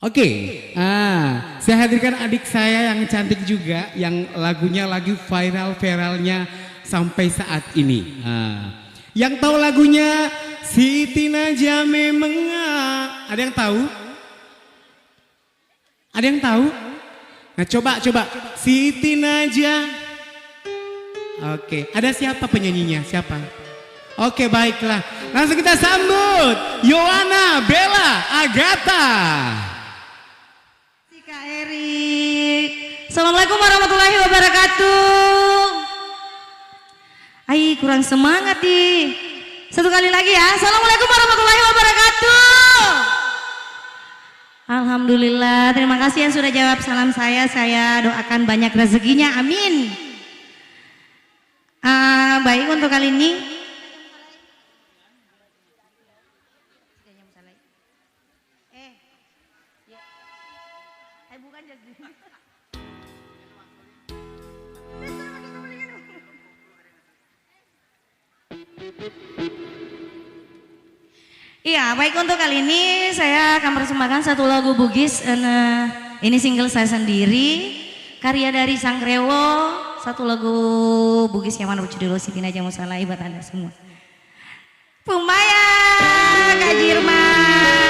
Oke, saya hadirkan adik saya yang cantik juga, yang lagunya lagi viral-viralnya sampai saat ini. Yang tahu lagunya Siti Najame ada yang tahu? Ada yang tahu? Nah coba Siti Naja. Oke, ada siapa penyanyinya? Siapa? Oke, baiklah. Langsung kita sambut Yohana Bella Agatha. Kak Erik. Assalamualaikum warahmatullahi wabarakatuh. Ay, kurang semangat nih. Satu kali lagi ya. Assalamualaikum warahmatullahi wabarakatuh. Alhamdulillah, terima kasih yang sudah jawab salam saya. Saya doakan banyak rezekinya, amin. Baik, untuk kali ini iya, baik, untuk kali ini saya akan persembahkan satu lagu Bugis. Ini single saya sendiri, karya dari Sang Rewo. Satu lagu Bugis yang mana berjudul Siti Najah Musalai buat Anda semua. Pumaya, Kak Jirman.